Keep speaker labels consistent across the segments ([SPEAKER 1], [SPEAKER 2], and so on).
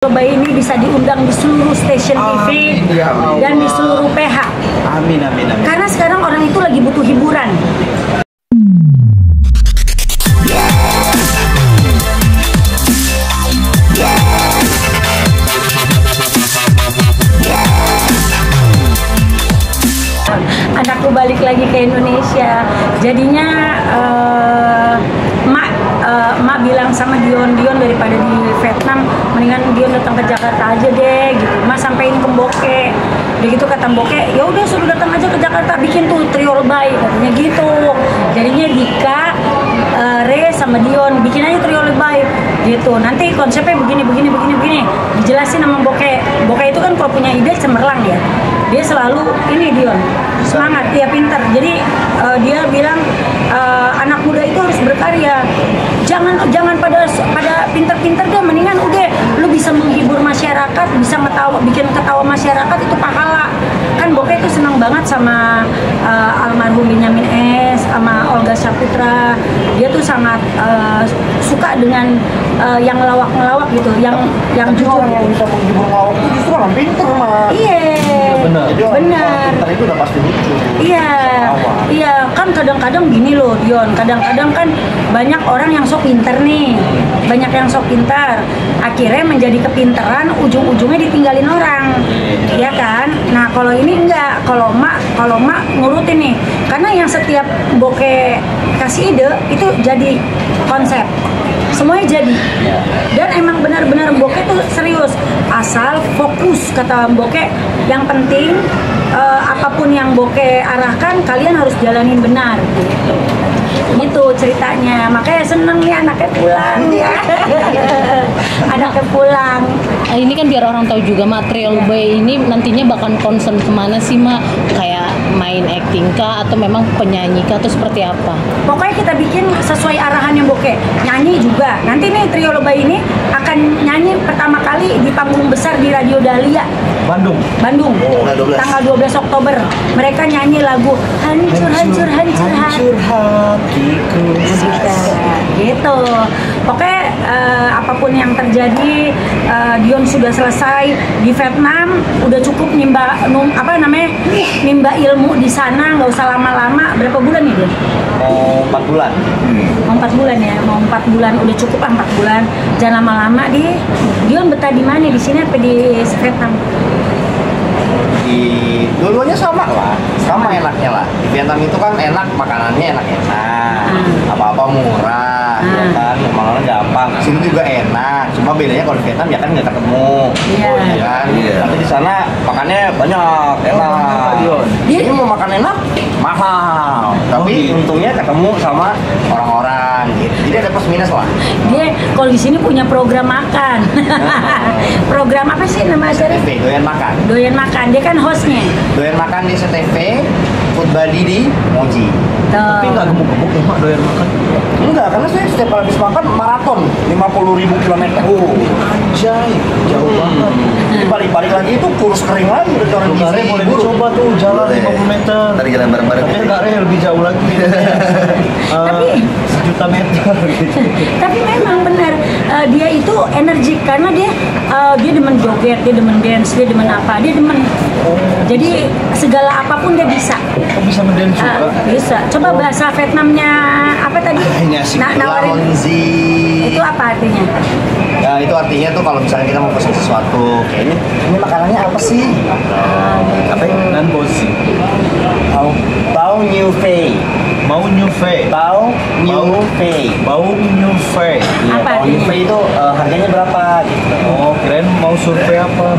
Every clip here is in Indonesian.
[SPEAKER 1] Bayi ini bisa diundang di seluruh stasiun TV dan di seluruh PH.
[SPEAKER 2] Amin, amin, amin.
[SPEAKER 1] Karena sekarang orang itu lagi butuh hiburan. Anakku balik lagi ke Indonesia. Jadinya Mak bilang sama Dion daripada di Vietnam, mendingan Dion datang ke Jakarta aja deh gitu. Mak sampein ke Mboke. Begitu kata Mboke, ya udah suruh datang aja ke Jakarta, bikin tuh trio lebay katanya gitu. Jadinya Dika, Re sama Dion bikin aja trio lebay gitu. Nanti konsepnya begini. Dijelasin sama Mboke. Mboke itu kan kalau punya ide cemerlang ya. Dia selalu ini Dion semangat, dia pintar. Jadi dia bilang anak muda itu harus berkarya. Jangan pada pintar-pintar deh, mendingan udah lu bisa menghibur masyarakat, bisa bikin ketawa masyarakat, itu pahala. Kan Boke itu senang banget sama almarhum Benyamin S, sama Olga Saputra. Dia tuh sangat suka dengan yang ngelawak gitu, yang jujur.
[SPEAKER 2] Yang bisa menghibur ngelawak itu justru orang pintar mah.
[SPEAKER 1] Iya. Benar.
[SPEAKER 2] Pintar itu udah pasti lucu.
[SPEAKER 1] Iya, kan kadang-kadang gini loh Dion, kadang-kadang kan banyak orang yang sok pintar nih, banyak yang sok pintar, akhirnya menjadi kepintaran, ujung-ujungnya ditinggalin orang, ya kan? Nah kalau ini enggak, kalau mak ngurutin nih, karena yang setiap Boke kasih ide itu jadi konsep. Semuanya jadi. Dan emang benar-benar Boke tuh serius. Asal fokus, kata Boke. Yang penting apapun yang Boke arahkan, kalian harus jalanin benar gitu. Gitu ceritanya. Makanya seneng nih anaknya pulang ya. Anaknya pulang.
[SPEAKER 3] Ini kan biar orang tahu juga material Bay ini nantinya bakal concern kemana sih Mak? Kayak main acting kah atau memang penyanyi kah atau seperti apa?
[SPEAKER 1] Pokoknya kita bikin sesuai arahan yang Boke. Nyanyi juga. Nanti nih trio lebay ini akan nyanyi pertama kali di panggung besar di Radio Dahlia Bandung. Tanggal 12 Oktober. Mereka nyanyi lagu Hancur Hatiku. Gitu. Pokoknya apapun yang terjadi, Dion sudah selesai di Vietnam, udah cukup nimba ilmu di sana, nggak usah lama-lama. Berapa bulan nih Dion?
[SPEAKER 2] Mau 4 bulan.
[SPEAKER 1] Mau 4 bulan ya, mau 4 bulan, udah cukup 4 bulan. Jangan lama-lama di Dion betah di mana, di sini apa di Vietnam?
[SPEAKER 2] Di dua-duanya sama lah, sama enaknya lah. Di Vietnam itu kan enak, makanannya enak-enak, apa-apa murah, ya kan, makanannya gampang. Sini juga enak, cuma bedanya kalau di Vietnam ya kan nggak ketemu, ya kan. Tapi di sana makannya banyak, enak. Ini mau makan enak, mahal. Tapi untungnya ketemu sama orang-orang, gitu. Jadi ada plus minus lah.
[SPEAKER 1] Dia kalau di sini punya program makan. Program apa sih nama acaranya?
[SPEAKER 2] Doyan makan.
[SPEAKER 1] Doyan makan. Dia kan hostnya.
[SPEAKER 2] Doyan makan di SCTV, Food Buddy di Moji.
[SPEAKER 4] Tapi nggak gemuk-gemuk ya Mak doyan makan?
[SPEAKER 2] Enggak, karena saya setiap habis makan maraton 50.000 kilometer. Oh,
[SPEAKER 4] anjay, jauh banget.
[SPEAKER 2] Jadi balik-balik lagi itu kurus kering lagi udah orang
[SPEAKER 4] Re boleh dicoba tuh jalan 50 meter.
[SPEAKER 2] Tadi jalan bareng-bareng.
[SPEAKER 4] Tapi enggak Re lebih jauh lagi.
[SPEAKER 1] Tapi
[SPEAKER 4] 1 juta meter gitu.
[SPEAKER 1] Tapi memang benar dia itu energik karena dia demen joget, dia demen dance, dia demen apa, dia demen. Jadi segala apapun dia bisa.
[SPEAKER 4] Kok bisa ngedance juga?
[SPEAKER 1] Bisa. Coba bahasa Vietnamnya apa tadi?
[SPEAKER 2] Nawarin.
[SPEAKER 1] Itu apa artinya?
[SPEAKER 2] Ya itu artinya tuh kalau misalnya kita mau pesan sesuatu, kayaknya ini makanannya apa sih?
[SPEAKER 4] Apa nan bosi?
[SPEAKER 2] Bau New Fei.
[SPEAKER 4] Mau New Fei.
[SPEAKER 2] Bau New Fei.
[SPEAKER 4] Bau New Fei.
[SPEAKER 2] Iya,
[SPEAKER 1] Apa
[SPEAKER 2] Bau New Fei itu harganya berapa gitu.
[SPEAKER 4] Oh, keren mau survei apa?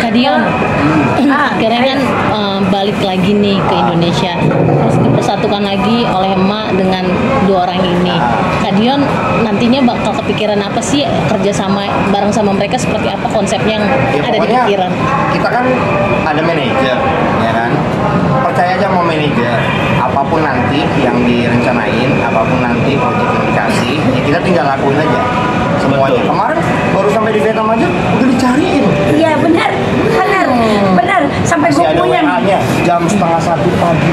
[SPEAKER 3] Kak Dion, akhirnya kan balik lagi nih ke Indonesia, terus dipersatukan lagi oleh emak dengan 2 orang ini. Kak Dion nantinya bakal kepikiran apa sih kerjasama bareng sama mereka, seperti apa konsepnya yang ada di pikiran?
[SPEAKER 2] Kita kan ada manajer, ya kan? Percaya aja sama manajer. Apapun nanti yang direncanain, apapun nanti proyek yang dikasih, ya kita tinggal lakuin aja semuanya. Kemarin baru sampai di Vietnam aja udah dicariin.
[SPEAKER 1] Iya benar. Sampai gue puyeng.
[SPEAKER 2] WA-nya jam 12:30 pagi.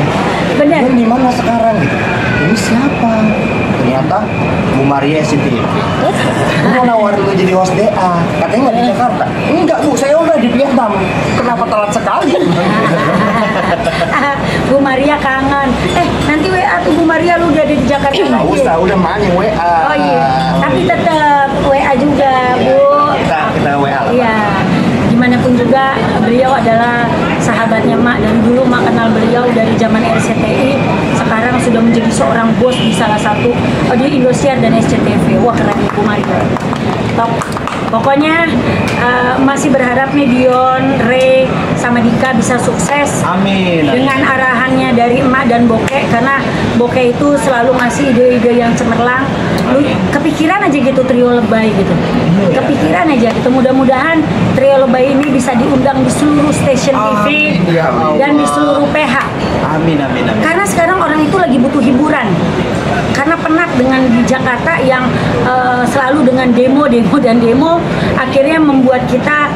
[SPEAKER 1] Benar.
[SPEAKER 2] Dan di mana sekarang gitu? Ini siapa? ternyata Bu Maria SCTV. Mau nawarin lu jadi host DA, katanya nggak di Jakarta. Enggak Bu, saya udah di Vietnam. Kenapa telat sekali?
[SPEAKER 1] Bu Maria kangen. Nanti WA tuh Bu Maria lu udah ada di Jakarta
[SPEAKER 2] Nggak
[SPEAKER 1] lagi.
[SPEAKER 2] usah, udah main WA.
[SPEAKER 1] Oh iya, tapi tetap WA juga Bu.
[SPEAKER 2] Kita WA lah.
[SPEAKER 1] Iya, gimana pun juga beliau adalah sahabatnya Mak. Dari dulu Mak kenal beliau dari zaman RCTI. Sekarang sudah menjadi seorang bos di salah satu di Indosiar dan SCTV. Wah keren Bu Maria. Top. Pokoknya masih berharap nih Dion, Ray, sama Dika bisa sukses.
[SPEAKER 4] Amin.
[SPEAKER 1] Dengan arahannya dari Emak dan Boke, karena Boke itu selalu ngasih ide-ide yang cemerlang. Lu kepikiran aja gitu trio lebay gitu. Kepikiran aja gitu. Mudah-mudahan trio lebay ini bisa diundang di seluruh stasiun TV
[SPEAKER 2] Ya Allah.
[SPEAKER 1] dan di seluruh PH.
[SPEAKER 4] Amin, amin, amin.
[SPEAKER 1] Karena sekarang orang itu lagi butuh hiburan. Karena penat dengan di Jakarta yang selalu dengan demo dan demo, akhirnya membuat kita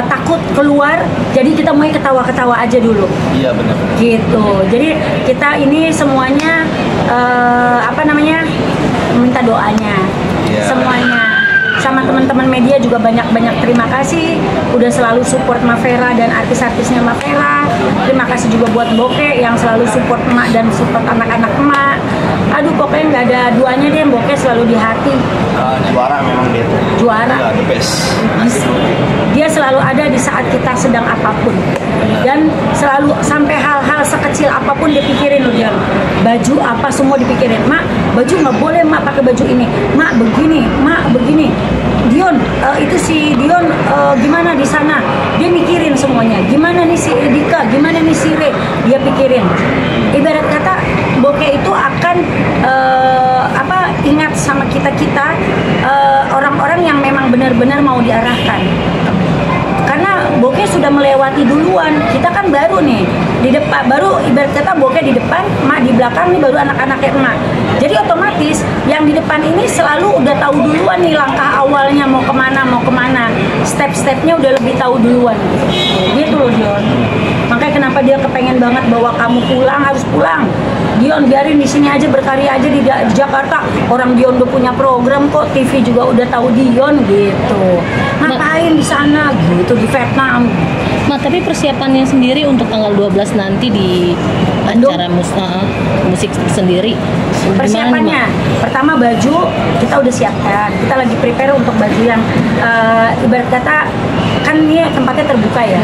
[SPEAKER 1] takut keluar. Jadi kita mau ketawa-ketawa aja dulu.
[SPEAKER 4] Iya, benar.
[SPEAKER 1] Gitu. Jadi kita ini semuanya minta doanya.
[SPEAKER 4] Iya.
[SPEAKER 1] Semuanya. Sama teman-teman media juga banyak-banyak terima kasih udah selalu support Mavera dan artis-artisnya Mavera. Terima kasih juga buat Boke yang selalu support emak dan support anak-anak emak. Aduh pokoknya nggak ada duanya deh, Boke selalu di hati.
[SPEAKER 2] Juara memang dia tuh.
[SPEAKER 1] Juara.
[SPEAKER 4] Ya, the best.
[SPEAKER 1] Dia selalu ada di saat kita sedang apapun. Dan selalu sampai hal-hal sekecil apapun dia pikirin loh dia. Baju apa semua dipikirin. Mak, baju nggak boleh Mak pakai baju ini. Mak begini. Dion, itu si Dion gimana di sana? Dia mikirin semuanya. Gimana nih si Dika? Gimana nih si Re? Dia pikirin. Ibarat kata Boke itu akan ingat sama kita orang-orang yang memang benar-benar mau diarahkan. Karena Boke sudah melewati duluan, kita kan baru nih di depan, baru ibarat kata Boke di depan, Mak di belakang nih baru anak-anaknya emak. Jadi otomatis yang di depan ini selalu udah tahu duluan nih langkah awalnya mau kemana, step-stepnya udah lebih tahu duluan. Gitu loh Dion. Makanya kenapa dia kepengen banget bawa kamu pulang, harus pulang. Dion biarin di sini aja berkarya aja di Jakarta. Orang Dion udah punya program kok, TV juga udah tahu Dion gitu. Ngapain di sana gitu di Vietnam?
[SPEAKER 3] Ma, tapi persiapannya sendiri untuk tanggal 12 nanti di
[SPEAKER 1] Bandung?
[SPEAKER 3] acara musik sendiri. Gimana nih,
[SPEAKER 1] Persiapannya, pertama baju kita udah siapkan. Kita lagi prepare untuk baju yang ibarat kata kan ini tempatnya terbuka ya.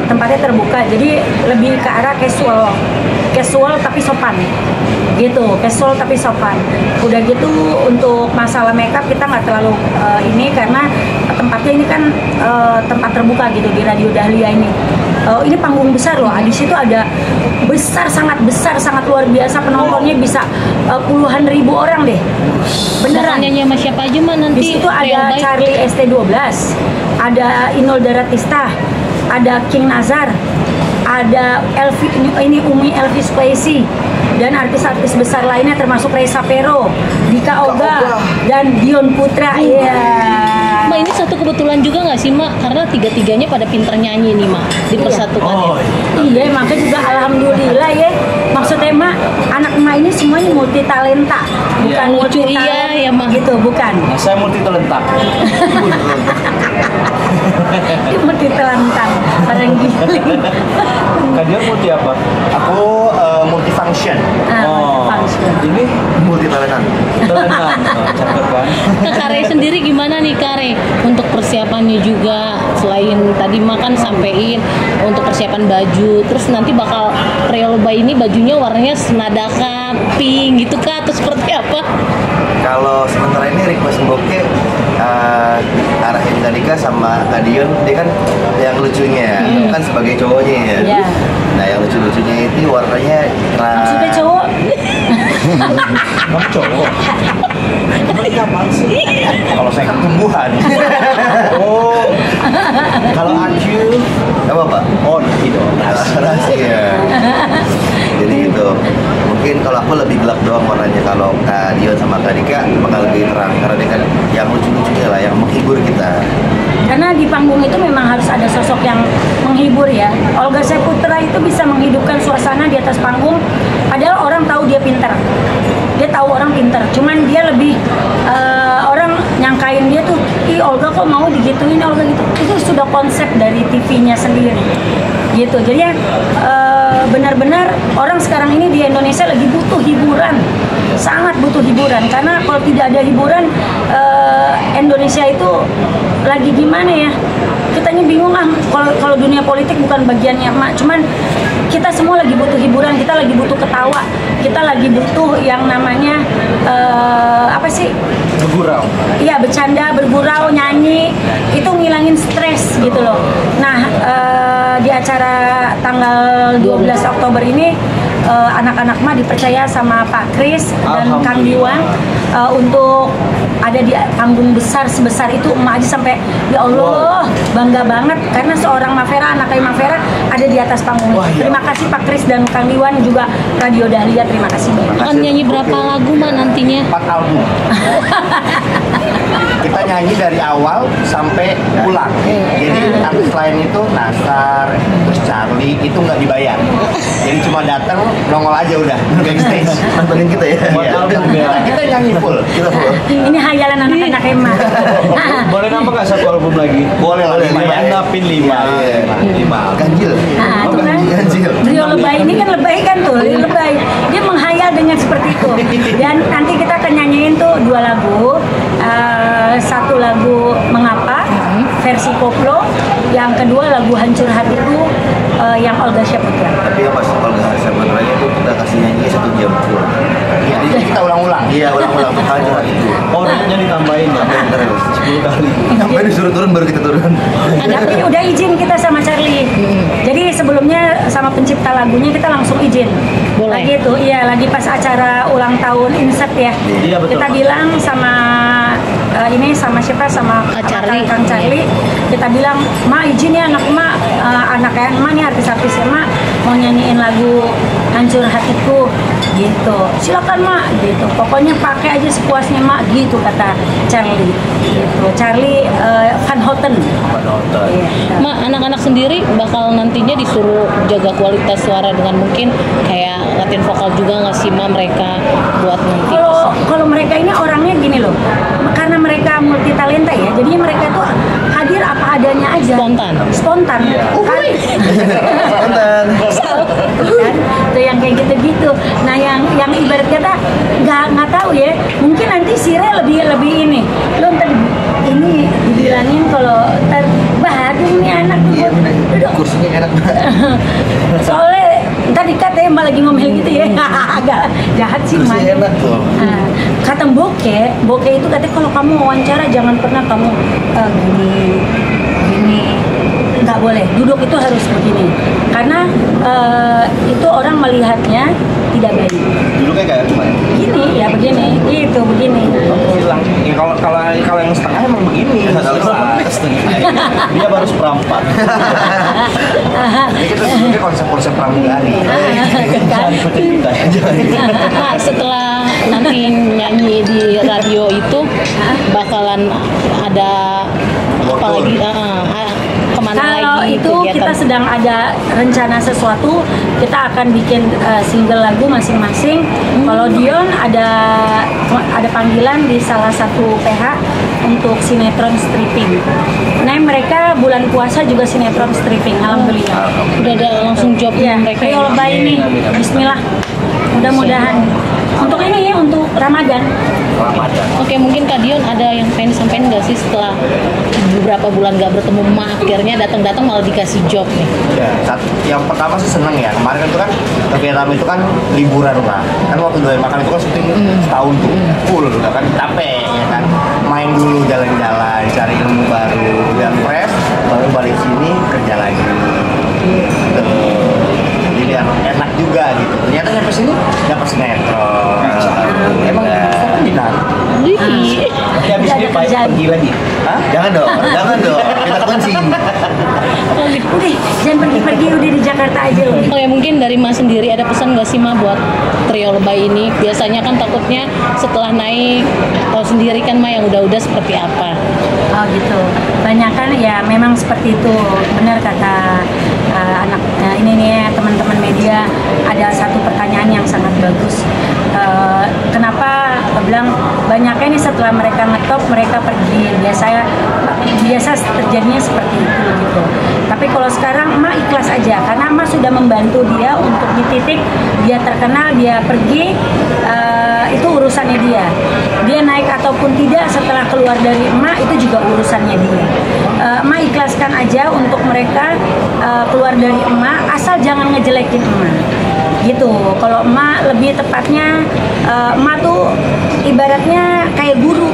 [SPEAKER 1] Tempatnya terbuka, jadi lebih ke arah casual tapi sopan. Gitu, casual tapi sopan. Udah gitu untuk masalah makeup kita nggak terlalu ini karena tempatnya ini kan tempat terbuka gitu di Radio Dahlia ini. Ini panggung besar loh. Di situ ada sangat besar, sangat luar biasa, penontonnya bisa puluhan ribu orang deh. Beneran.
[SPEAKER 3] Nyanyi sama siapa aja mah nanti?
[SPEAKER 1] Di situ ada
[SPEAKER 3] Real Baik?
[SPEAKER 1] Charlie ST12, ada Inul Daratista, ada King Nazar, ada ini Umi Elvis Presley, dan artis-artis besar lainnya termasuk Reza Pero, Dika Oga, dan Dion Putra. Iya.
[SPEAKER 3] Ma, ini satu kebetulan juga nggak sih Mak? Karena tiga-tiganya pada pinter nyanyi nih Mak, dipersatukan ya.
[SPEAKER 4] Oh,
[SPEAKER 1] Iya, makanya juga alhamdulillah ya. Maksudnya Mak, anak emak ini semuanya multi talenta, bukan
[SPEAKER 4] Iya.
[SPEAKER 1] multi
[SPEAKER 3] Lucu, iya, ya, Mak.
[SPEAKER 1] Gitu, bukan.
[SPEAKER 4] Nah, saya multi talentak.
[SPEAKER 1] Dia multi talenta, orang giling.
[SPEAKER 4] Kalian multi apa?
[SPEAKER 2] Aku multifunction,
[SPEAKER 1] Function.
[SPEAKER 4] Ini
[SPEAKER 2] multi talentan.
[SPEAKER 4] talentan. Cakep kan?
[SPEAKER 3] Ke Kare sendiri gimana nih Kare? Untuk persiapannya juga, selain tadi makan sampein untuk persiapan baju, terus nanti bakal Real Bay ini bajunya warnanya senada kah, pink gitu kah, atau seperti apa?
[SPEAKER 2] Kalau sementara ini request Boke arahin Kadika sama Kadion, dia kan yang lucunya, kan sebagai cowoknya ya.
[SPEAKER 1] Iya.
[SPEAKER 2] Nah yang lucu-lucunya itu warnanya
[SPEAKER 1] Maksudnya cowok?
[SPEAKER 4] Kamu cowok? Emang ini apaan sih?
[SPEAKER 2] kalau saya ketumbuhan.
[SPEAKER 4] Oh, kalau aku,
[SPEAKER 2] Apa Pak?
[SPEAKER 4] oh idola.
[SPEAKER 2] Rahasia. Jadi itu mungkin kalau aku lebih gelap doang warnanya, kalau Kak Dion sama Kak Dika bakal lebih terang karena dia kan yang lucu-lucunya lah yang menghibur kita.
[SPEAKER 1] Karena di panggung itu memang harus ada sosok yang menghibur ya. Olga Saputra itu bisa menghidupkan suasana di atas panggung, padahal orang tahu dia pintar. Dia tahu orang pintar, cuman dia lebih orang nyangkain dia tuh, ih Olga kok mau digituin Olga gitu. Itu sudah konsep dari TV-nya sendiri, gitu. Jadi ya benar-benar orang sekarang ini di Indonesia lagi butuh hiburan, sangat butuh hiburan. Karena kalau tidak ada hiburan, Indonesia itu lagi gimana ya? Kitanya bingung ah. Kalau dunia politik bukan bagiannya emak, cuman kita semua lagi butuh hiburan, kita lagi butuh ketawa, kita lagi butuh yang namanya apa sih?
[SPEAKER 4] Bergurau.
[SPEAKER 1] Iya, bercanda, bergurau, nyanyi, itu ngilangin stres gitu loh. Nah, di acara tanggal 12 Oktober ini anak-anak mah dipercaya sama Pak Kris dan Kang Diwan untuk ada di panggung besar sebesar itu. Emak aja sampai ya Allah bangga banget karena seorang Mafera, anak kayak Mafera ada di atas panggung. Terima kasih Pak Kris dan Kang Diwan, juga Radio Dahlia, terima kasih banyak.
[SPEAKER 3] Akan nyanyi berapa lagu mah nantinya?
[SPEAKER 2] 4 album. Kita nyanyi dari awal sampai pulang. Jadi artis lain itu Nasar, terus Charlie itu nggak dibayar. Jadi cuma datang nongol aja udah backstage.
[SPEAKER 4] Nontonin kita ya.
[SPEAKER 2] Kita nyanyi full. Kita full.
[SPEAKER 1] Ini hayalan anak-anak emak.
[SPEAKER 4] Boleh nambah nggak satu album lagi?
[SPEAKER 2] Boleh lah, 5 ya.
[SPEAKER 4] Napin 5. 5.
[SPEAKER 2] Ganjil.
[SPEAKER 1] Nah, itu kan
[SPEAKER 2] Ganjil.
[SPEAKER 1] Brio lebay ini kan lebay kan tuh, lebay. Dia menghayal dengan seperti itu. Dan nanti kita akan nyanyiin tuh 2 lagu. Satu lagu Mengapa versi koplo, yang kedua lagu Hancur Hatiku yang Olga Saputra.
[SPEAKER 4] Tapi ya pas Olga Saputra itu kita kasih nyanyi 1 jam full.
[SPEAKER 2] Iya, jadi kita ulang-ulang.
[SPEAKER 4] Iya, ulang-ulang aja itu. Oh, nyanyi ditambahin ya, terus 10 kali. Sampai disuruh turun baru kita turun.
[SPEAKER 1] Tapi udah izin kita sama Charlie. Jadi sebelumnya sama pencipta lagunya kita langsung izin.
[SPEAKER 3] Boleh.
[SPEAKER 1] Lagi itu, iya lagi pas acara ulang tahun Insert ya.
[SPEAKER 4] Iya, betul.
[SPEAKER 1] Kita bilang sama ini sama siapa, sama
[SPEAKER 3] Charlie.
[SPEAKER 1] Kang Charlie. Kita bilang, "Ma izin ya anak emak, anak emak nih artis-artis emak mau nyanyiin lagu Hancur Hatiku." Gitu. Silakan mak, gitu. Pokoknya pakai aja sepuasnya mak, gitu kata Charlie. Gitu. Charlie Van Houten. Iya.
[SPEAKER 3] Mak, anak-anak sendiri bakal nantinya disuruh jaga kualitas suara dengan mungkin kayak latihan vokal juga nggak sih ma mereka buat nanti?
[SPEAKER 1] Kalau mereka ini orangnya gini loh, karena mereka multi talenta ya, jadi mereka tuh hadir apa adanya aja. Spontan. Kan?
[SPEAKER 4] Spontan.
[SPEAKER 1] Kan? Tuh yang kayak gitu-gitu. Nah yang ibarat kata nggak tahu ya, mungkin nanti Sire lebih ini. Lo ntar ini dibilangin kalau ntar Badung nih anak tuh duduk.
[SPEAKER 4] Kursinya enak banget.
[SPEAKER 1] Soalnya ntar dikata mbak lagi ngomel gitu ya, agak jahat sih mbak.
[SPEAKER 4] Kursinya enak tuh.
[SPEAKER 1] Kata Boke itu katanya kalau kamu wawancara jangan pernah kamu gini, nggak boleh. Duduk itu harus begini, karena itu orang melihatnya tidak baik.
[SPEAKER 2] Duduknya kayak gimana?
[SPEAKER 1] Gini ya begini, itu begini.
[SPEAKER 2] Hilang. Ya, kalau yang setengah emang begini.
[SPEAKER 4] Dia baru seperempat.
[SPEAKER 2] Jadi kita duduknya konsep-konsep pramugari.
[SPEAKER 1] Kan?
[SPEAKER 3] Nah, setelah nanti nyanyi di radio itu bakalan ada apa lagi? Kemana
[SPEAKER 1] Kalau
[SPEAKER 3] lagi
[SPEAKER 1] itu
[SPEAKER 3] kegiatan?
[SPEAKER 1] kita sedang ada rencana sesuatu, kita akan bikin single lagu masing-masing. Kalau Dion ada panggilan di salah satu PH untuk sinetron stripping. Nah mereka bulan puasa juga sinetron stripping, alhamdulillah.
[SPEAKER 3] Udah ada langsung job
[SPEAKER 1] Iya,
[SPEAKER 3] mereka.
[SPEAKER 1] Rio Lebay ini, Bismillah. Mudah-mudahan. Untuk ini ya, untuk Ramadan.
[SPEAKER 3] Oke, mungkin Kak Dion ada yang pengen disampaikan nggak sih setelah beberapa bulan nggak bertemu Ma, akhirnya datang-datang malah dikasih job nih?
[SPEAKER 2] Ya, yang pertama sih seneng ya. Kemarin itu kan ke Vietnam itu kan liburan lah. Kan waktu Doain Makan itu kan syuting setahun tuh full udah kan capek ya kan. Main dulu jalan-jalan, cari ilmu baru, biar fresh, baru balik sini kerja lagi. Gitu. Jadi biar enak juga gitu. Ternyata nyampe sini dapat sinetron. Emang minat.
[SPEAKER 3] Wih.
[SPEAKER 4] Ya habis ini
[SPEAKER 1] terjadi.
[SPEAKER 4] pergi lagi.
[SPEAKER 2] Hah?
[SPEAKER 4] Jangan dong, jangan dong. Kita kunci.
[SPEAKER 1] Udah, jangan pergi-pergi, udah di Jakarta aja udah.
[SPEAKER 3] Oh ya, mungkin dari Mas sendiri ada pesan nggak sih Ma buat trio lebay ini? Biasanya kan takutnya setelah naik, tahu sendiri kan Ma yang udah-udah seperti apa.
[SPEAKER 1] Oh gitu. Banyak kan ya memang seperti itu. Benar kata anak ini nih teman-teman media, ada satu pertanyaan yang sangat bagus. Kenapa bilang banyaknya nih setelah mereka ngetop mereka pergi, biasa terjadinya seperti itu gitu. Tapi kalau sekarang emak ikhlas aja karena emak sudah membantu dia untuk di titik dia terkenal, dia pergi, itu urusannya dia naik ataupun tidak setelah keluar dari emak itu juga urusannya dia. Emak ikhlaskan aja untuk mereka keluar dari emak, asal jangan ngejelekin emak gitu. Kalau emak lebih tepatnya, emak tuh ibaratnya kayak guru.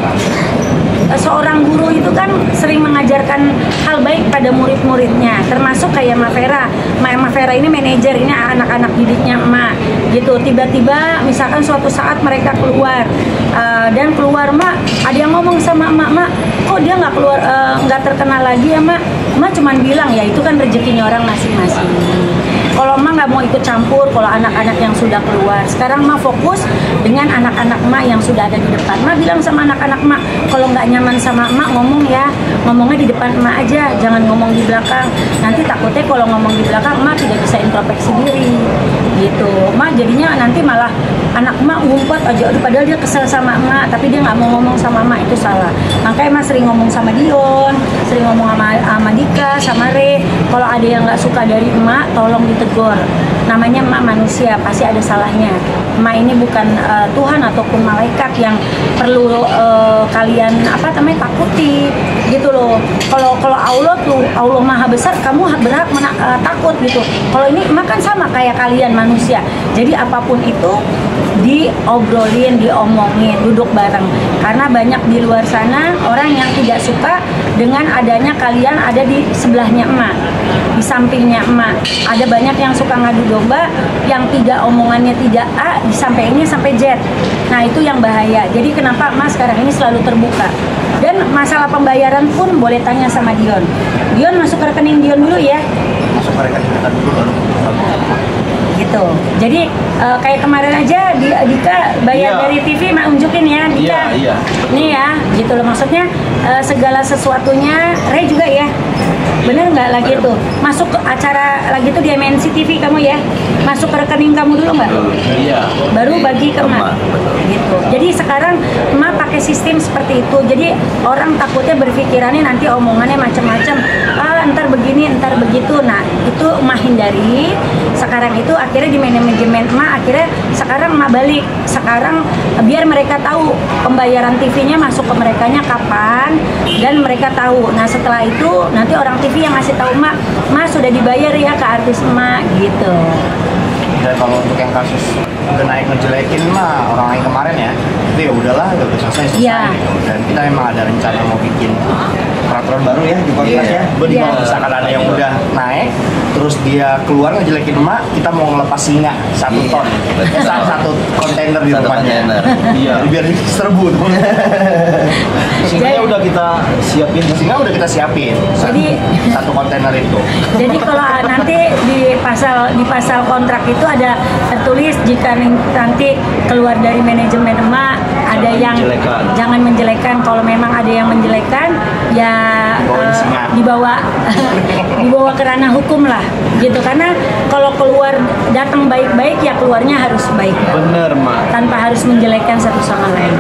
[SPEAKER 1] Seorang guru itu kan sering mengajarkan hal baik pada murid-muridnya, termasuk kayak Mak Vera. Mak Vera ini manajer, ini anak-anak didiknya emak gitu. Tiba-tiba misalkan suatu saat mereka keluar dan keluar emak, ada yang ngomong sama emak, kok dia nggak keluar, nggak terkenal lagi ya emak? Emak cuman bilang ya itu kan rezekinya orang masing-masing. Kalau emak nggak mau ikut campur kalau anak-anak yang sudah keluar. Sekarang emak fokus dengan anak-anak emak yang sudah ada di depan. Emak bilang sama anak-anak emak, kalau nggak nyaman sama emak ngomong ya, ngomongnya di depan emak aja, jangan ngomong di belakang. Nanti takutnya kalau ngomong di belakang emak tidak bisa introspeksi diri gitu. Emak jadinya nanti malah anak emak ngumpet aja, padahal dia kesel sama emak tapi dia nggak mau ngomong sama emak, itu salah. Makanya emak sering ngomong sama Dion, sering ngomong sama Dika, sama Re, kalau ada yang nggak suka dari emak tolong ditegur. Namanya emak manusia, pasti ada salahnya. Emak ini bukan Tuhan ataupun malaikat yang perlu kalian takuti gitu loh. Kalau Allah tuh Allah Maha Besar, kamu berhak takut gitu. Kalau ini emak kan sama kayak kalian manusia. Jadi apapun itu diobrolin, diomongin, duduk bareng. Karena banyak di luar sana orang yang tidak suka dengan adanya kalian ada di sebelahnya emak, di sampingnya emak. Ada banyak yang suka ngadu domba, yang tidak omongannya tidak A, disampaikannya sampai Z. Nah itu yang bahaya. Jadi kenapa emak sekarang ini selalu terbuka. Dan masalah pembayaran pun boleh tanya sama Dion. Dion masuk ke rekening Dion dulu ya.
[SPEAKER 4] Masuk ke rekening kita dulu baru.
[SPEAKER 1] Gitu. Jadi kayak kemarin aja Dika bayar dari TV, mak unjukin ya Dika.
[SPEAKER 4] Iya.
[SPEAKER 1] Nih ya, gitu loh maksudnya segala sesuatunya. Ray juga ya. Bener nggak lagi tuh masuk ke acara lagi tuh di MNC TV kamu ya, masuk ke rekening kamu dulu nggak?
[SPEAKER 4] Iya.
[SPEAKER 1] Baru bagi ke emak. Gitu. Jadi sekarang emak pakai sistem seperti itu. Jadi orang takutnya berpikirannya nanti omongannya macam-macam. Ntar begini, ntar begitu. Nah itu emak hindari. Sekarang itu akhirnya di manajemen emak, akhirnya sekarang emak balik. Sekarang biar mereka tahu pembayaran TV-nya masuk ke merekanya kapan dan mereka tahu. Nah setelah itu nanti orang TV yang ngasih tahu emak sudah dibayar ya ke artis emak gitu.
[SPEAKER 2] Dan kalau untuk yang kasus udah naik ngejelekin mah orang lain kemarin ya, itu ya udahlah, udah selesai
[SPEAKER 1] Iya.
[SPEAKER 2] gitu. Dan kita memang ada rencana mau bikin peraturan baru ya di podcast ya.
[SPEAKER 1] Iya.
[SPEAKER 2] Kalau misalkan ada yang udah naik, terus dia keluar ngejelekin emak, kita mau ngelepas singa 1 ton, satu kontainer di
[SPEAKER 4] Satu
[SPEAKER 2] rumahnya.
[SPEAKER 4] kontainer. Iya.
[SPEAKER 2] Biar diserbu dong.
[SPEAKER 4] Singanya udah kita siapin.
[SPEAKER 2] Singa udah kita siapin.
[SPEAKER 1] Jadi-
[SPEAKER 2] satu kontainer itu.
[SPEAKER 1] Jadi kalau nanti di pasal kontrak itu ada tertulis jika nanti keluar dari manajemen emak ada
[SPEAKER 4] Jangan
[SPEAKER 1] yang
[SPEAKER 4] menjelekan.
[SPEAKER 1] jangan menjelekan. Kalau memang ada yang menjelekan ya
[SPEAKER 2] Dibawain singa.
[SPEAKER 1] dibawa ke ranah hukum lah gitu. Karena kalau keluar datang baik-baik ya keluarnya harus baik
[SPEAKER 4] Bener, Mak.
[SPEAKER 1] tanpa harus menjelekkan satu sama lain.